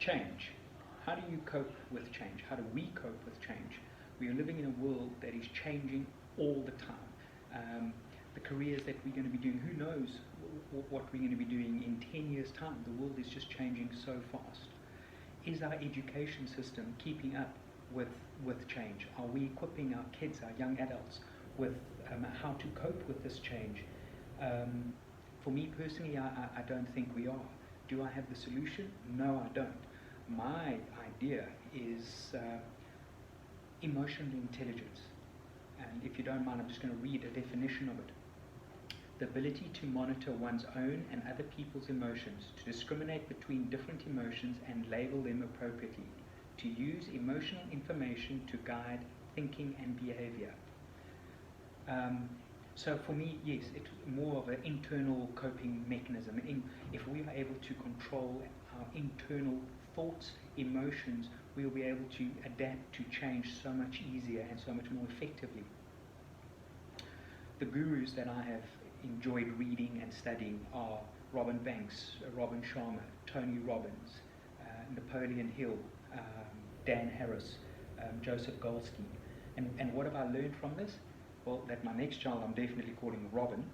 change. How do you cope with change? How do we cope with change? We are living in a world that is changing all the time. The careers that we're going to be doing, who knows what we're going to be doing in 10 years' time? The world is just changing so fast. Is our education system keeping up with change? Are we equipping our kids, our young adults, with how to cope with this change? For me personally, I don't think we are. Do I have the solution? No, I don't. My idea is emotional intelligence. And if you don't mind, I'm just going to read a definition of it. The ability to monitor one's own and other people's emotions, to discriminate between different emotions and label them appropriately, to use emotional information to guide thinking and behavior. So for me, yes, it's more of an internal coping mechanism. If we are able to control our internal thoughts, emotions, we'll be able to adapt to change so much easier and so much more effectively. The gurus that I have enjoyed reading and studying are Robin Banks, Robin Sharma, Tony Robbins, Napoleon Hill, Dan Harris, Joseph Goldstein. And what have I learned from this? Well, that my next child I'm definitely calling Robin.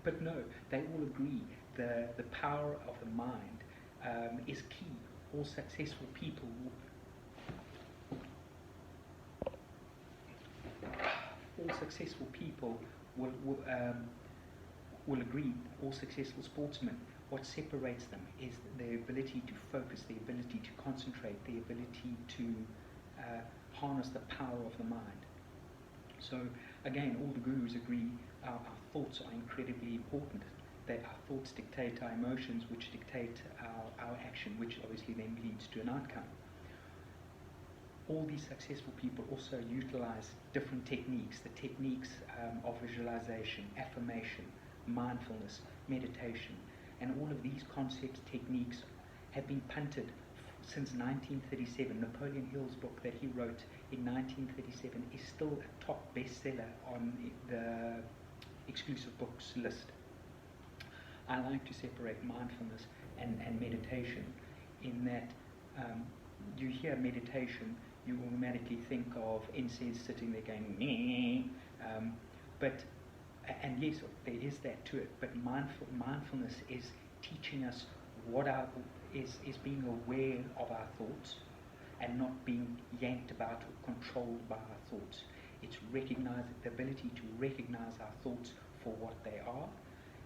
But no, they all agree the power of the mind is key. All successful people will agree, all successful sportsmen, what separates them is their ability to focus, their ability to concentrate, their ability to harness the power of the mind. So again, all the gurus agree our thoughts are incredibly important. That our thoughts dictate our emotions, which dictate our action, which obviously then leads to an outcome. All these successful people also utilize different techniques, the techniques of visualization, affirmation, mindfulness, meditation, and all of these concepts, techniques have been punted since 1937. Napoleon Hill's book that he wrote in 1937 is still a top bestseller on the exclusive books list. I like to separate mindfulness and meditation in that you hear meditation, you automatically think of incense sitting there going, and yes, there is that to it, but mindfulness is teaching us is being aware of our thoughts and not being yanked about or controlled by our thoughts. It's the ability to recognize our thoughts for what they are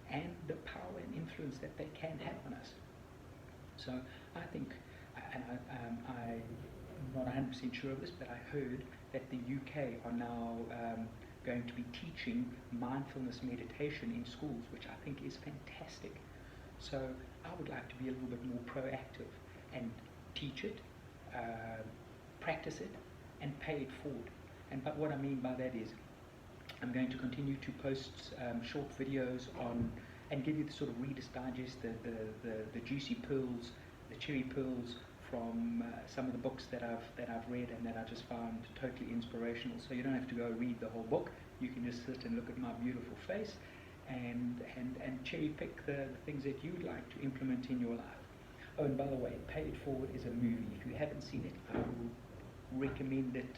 and the power and influence that they can have on us. So I think, and I'm not 100% sure of this, but I heard that the UK are now going to be teaching mindfulness meditation in schools, which I think is fantastic. So I would like to be a little bit more proactive and teach it, practice it, and pay it forward. But what I mean by that is I'm going to continue to post short videos on and give you the sort of Reader's Digest, the juicy pearls, the cherry pearls from some of the books that I've read and that I just found totally inspirational. So you don't have to go read the whole book. You can just sit and look at my beautiful face and cherry pick the things that you'd like to implement in your life. Oh, and by the way, Pay It Forward is a movie. If you haven't seen it, I will recommend it